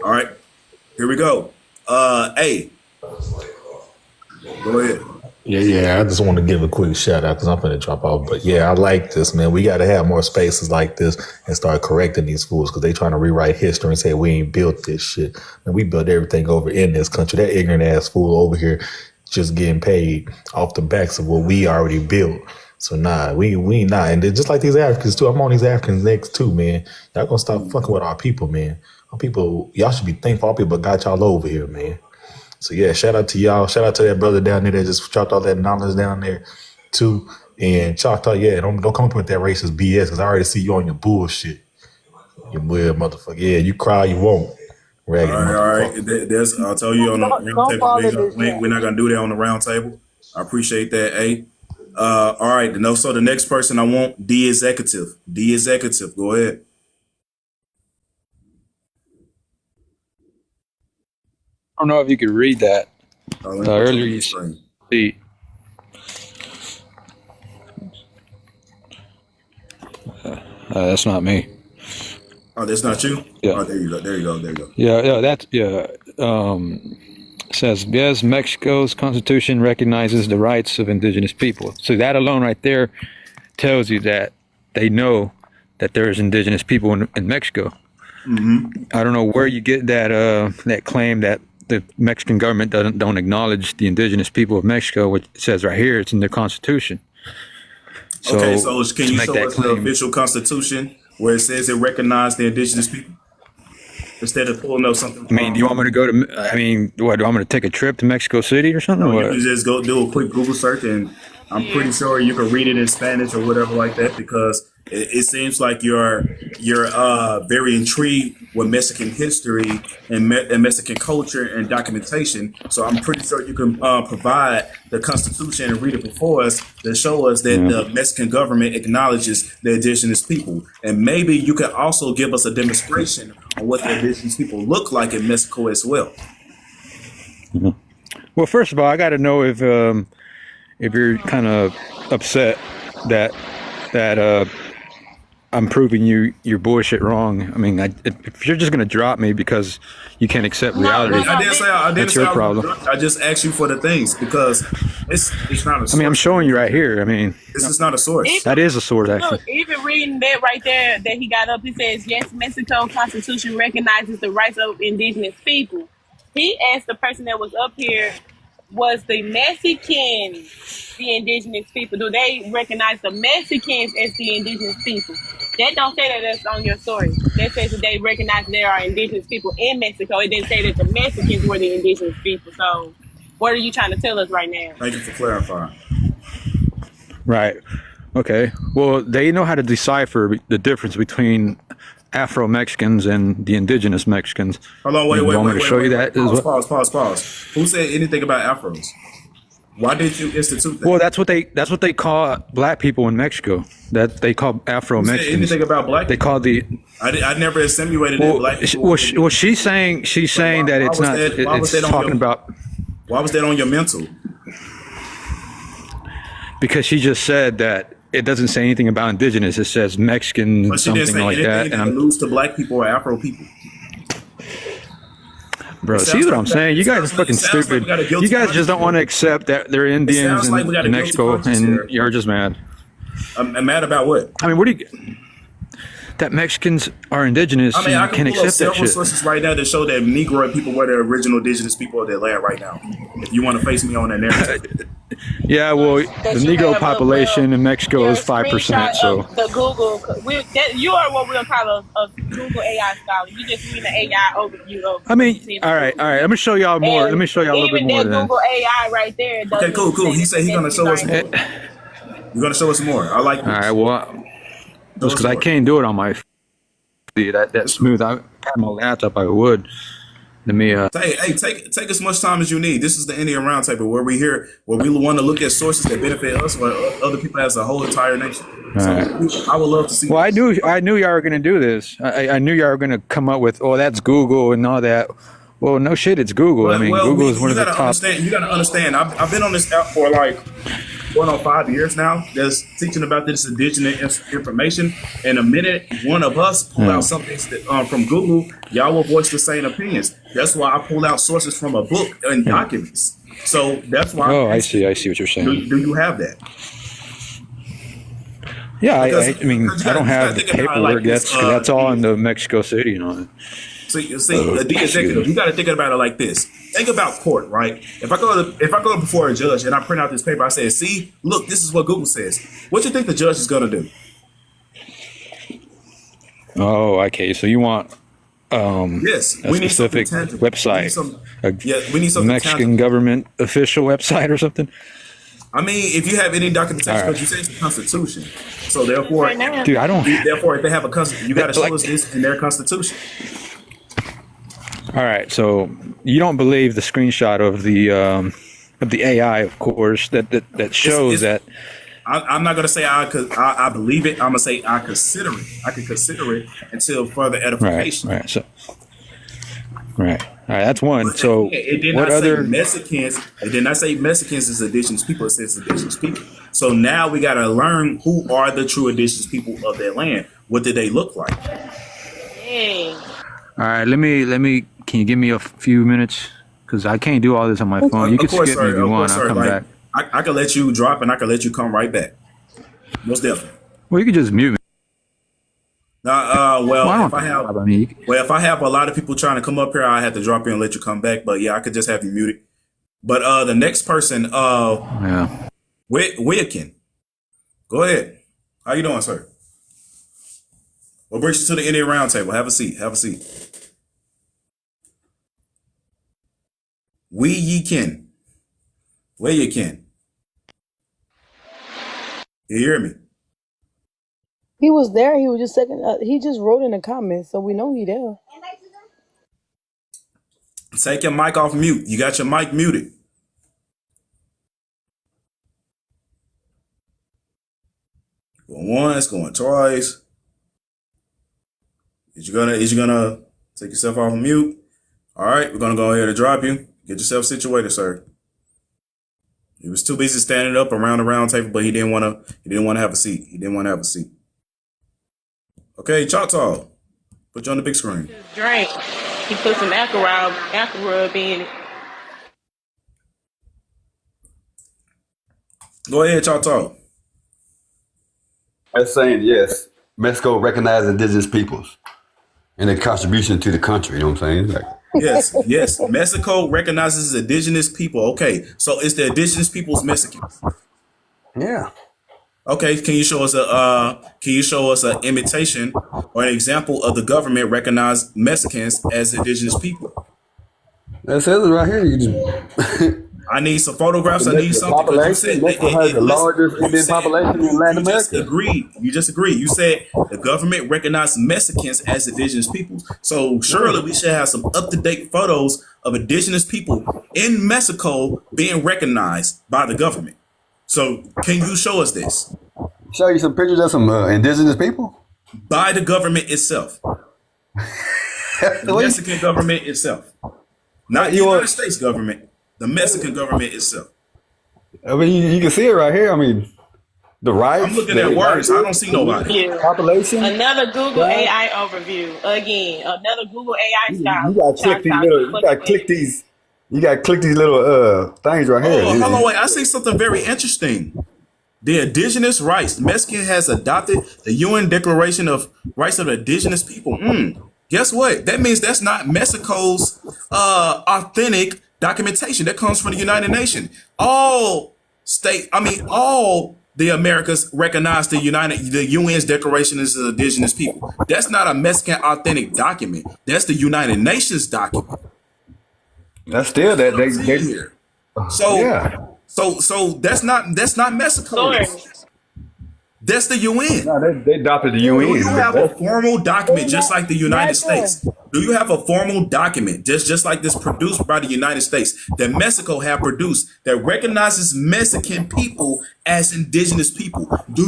All right, here we go. A, go ahead. Yeah. I just want to give a quick shout out because I'm finna drop off. But yeah, I like this, man. We got to have more spaces like this and start correcting these fools because they trying to rewrite history and say we ain't built this shit. And we built everything over in this country. That ignorant ass fool over here just getting paid off the backs of what we already built. So nah, we not. And just like these Africans too. I'm on these Africans next too, man. Y'all gonna stop fucking with our people, man. Our people, y'all should be thankful our people got y'all over here, man. So yeah, shout out to y'all. Shout out to that brother down there that just dropped all that knowledge down there too. And Choctaw, yeah, don't come up with that racist BS because I already see you on your bullshit. You weird motherfucker. Yeah, you cry, you won't. All Raggedy right, all right. motherfucker. There's, I'll tell you on the round Don't table. fall in this We're trap. not gonna do that on the round table. I appreciate that. A. All right. No. So the next person I want, D executive. D executive. Go ahead. I don't know if you could read that. Let me put you Earlier on you the screen. see, that's not me. Oh, that's not you. Yeah. Oh, there you go. There you go. There you go. Yeah, that's, yeah. Says, yes, Mexico's constitution recognizes the rights of indigenous people. So that alone right there tells you that they know that there's indigenous people in Mexico. I don't know where you get that claim that the Mexican government don't acknowledge the indigenous people of Mexico, which it says right here, it's in their constitution. So, Okay. So can to you make show that us the claim, official constitution where it says it recognized the indigenous people instead of pulling up something? I mean, do you want me to go to? I mean, what? Do I want me to take a trip to Mexico City or something? No, Or you can what? just go do a quick Google search, and I'm pretty sure you can read it in Spanish or whatever like that because it seems like you're very intrigued with Mexican history and Mexican culture and documentation. So I'm pretty sure you can provide the Constitution and read it before us to show us that Yeah. the Mexican government acknowledges the indigenous people, and maybe you can also give us a demonstration on what the indigenous people look like in Mexico as well. Well, first of all, I got to know if you're kind of upset that I'm proving your bullshit wrong. I mean, if you're just gonna drop me because you can't accept reality, I didn't say I didn't that's say your I was problem. drunk. I just asked you for the things because it's not a source. I mean, I'm showing you right here. I mean, This is not a source. that is a source, Look, actually. even reading that right there that he got up, he says, yes, Mexico Constitution recognizes the rights of indigenous people. He asked the person that was up here, was the Mexicans the indigenous people? Do they recognize the Mexicans as the indigenous people? That don't say that that's on your story. That says that they recognize there are indigenous people in Mexico. It didn't say that the Mexicans were the indigenous people. So what are you trying to tell us right now? Thank you for clarifying. Right. Okay. Well, they know how to decipher the difference between Afro Mexicans and the indigenous Mexicans. Hold on, wait, You wait, want me wait, to wait, show wait, you wait. that as well? Pause. Who said anything about Afros? Why did you institute that? Well, that's what they call black people in Mexico. That they call Afro Who said Mexicans. anything about black They people? call the I never insinuated that black people. well, she's saying that why it's was not. that- why was It's that on talking your- about Why was that on your mental? because she just said that it doesn't say anything about indigenous. It says Mexican But she didn't something say like anything that. that And I'm, alludes to black people or Afro people. bro, It see sounds what like I'm we saying? got- You it guys are sounds like- fucking it sounds like stupid. we got a guilty You guys just don't conscience want to here. accept that they're Indians sounds like we got a in guilty Mexico, conscience and here. you're just mad. I'm mad about what? I mean, what do you? That Mexicans are indigenous. I mean, I can can't pull up accept that several shit. sources right now that show that Negro people were the original indigenous people of their land right now. If you want to face me on that narrative. Yeah, well, the That you Negro have population in Mexico your is 5%. screenshot So of the Google. You are what we'll call a Google AI scholar. You just read the AI overview of. I mean, all right. Let me show y'all more. Let me show y'all a little bit even more. that Then Google AI right there. Okay, cool. He said he's gonna show us more. You're gonna show us more. I like this. all right. Well, Show just us because I more. can't do it on my that smooth. I had my laptop. I would. Let me. Take as much time as you need. This is the Indian Roundtable where we want to look at sources that benefit us or other people as a whole entire nation. So I would love to see. Well, I this. knew y'all were gonna do this. I knew y'all were gonna come up with, oh, that's Google and all that. Well, no shit, it's Google. I mean, Google is one of the top. You gotta understand. I've been on this app for like going on 5 years now that's teaching about this indigenous information. And the minute one of us pull out something from Google, y'all will voice the same opinions. That's why I pull out sources from a book and documents. So that's why. Oh, I see what you're saying. Do you have that? Yeah, Because, I mean, because you I don't gotta have the think about it paperwork. like this, That's all in the Mexico City and all that. See, the executive, you got to think about it like this. Think about court, right? If I go before a judge and I print out this paper, I say, "See, look, this is what Google says." What do you think the judge is going to do? Oh, okay. So you want Yes, a specific website, We need something Mexican tangible. government official website or something? I mean, if you have any documentation, All right. because you say it's the Constitution, so therefore, Right now. Dude, I don't. therefore, if they have a constitution, you got to show Like- us this in their Constitution. All right, so you don't believe the screenshot of the AI, of course, that shows that. I'm not going to say I believe it. I'm going to say I consider it. I can consider it until further edification. Right. So, right. All right. That's one. So, It did what not say other? Mexicans. It did not say Mexicans is indigenous people. It says indigenous people. So now we got to learn who are the true indigenous people of their land. What did they look like? Dang. All right. Let me. Can you give me a few minutes? Because I can't do all this on my phone. You can skip me if you want. I'll come back. I can let you drop and I can let you come right back. Most definitely. Well, you can just mute me. Well, I don't if I have, I mean, you can- well, if I have a lot of people trying to come up here, I have to drop you and let you come back. But yeah, I could just have you muted. But the next person, yeah. Wilkin, go ahead. How you doing, sir? We'll bring you to the Indian Round Table. Have a seat. Have a seat. Wilkin, where you can? You hear me? He was there. He was just second. He just wrote in the comments, so we know he there. Take your mic off mute. You got your mic muted. Going once, going twice. Is you gonna take yourself off of mute? All right, we're gonna go ahead and drop you. Get yourself situated, sir. He was too busy standing up around the round table, but he didn't want to have a seat. He didn't want to have a seat. Okay, Choctaw, put you on the big screen. Drink. He put some alcohol rub in it. Go ahead, Choctaw. That's saying yes. Mexico recognizes indigenous peoples and their contribution to the country. You know what I'm saying? Like, Yes. Mexico recognizes indigenous people. Okay, so is the indigenous peoples Mexicans? yeah. Okay, can you show us an imitation or an example of the government recognize Mexicans as indigenous people? That says it right here. You just I need some photographs. I need the something. 'Cause you said- Mexico has the largest you Indian said- population in Latin You just America. agreed. You just agreed. You said the government recognized Mexicans as indigenous peoples. So surely we should have some up-to-date photos of indigenous people in Mexico being recognized by the government. So can you show us this? Show you some pictures of some indigenous people. By the government itself. The Mexican government itself. Not the You United want- States government. The Mexican government itself. I mean, you can see it right here. I mean, the rights. I'm looking at words. I don't see nobody. Yeah. Population. Another Google Right. AI overview. Again, another Google AI style. You gotta click these little. You gotta click these. You gotta click these little things right here. Oh, hold on, wait. I see something very interesting. The indigenous rights. Mexico has adopted the UN Declaration of Rights of Indigenous People. Guess what? That means that's not Mexico's authentic documentation. That comes from the United Nations. All the Americas recognize the UN's Declaration of Indigenous People. That's not a Mexican authentic document. That's the United Nations document. That's still that they Here. So yeah. So that's not Mexico. Source. That's the UN. No, they adopted the UN. Do you have a formal document just like the United Right there. States? Do you have a formal document just like this produced by the United States that Mexico have produced that recognizes Mexican people as indigenous people? Do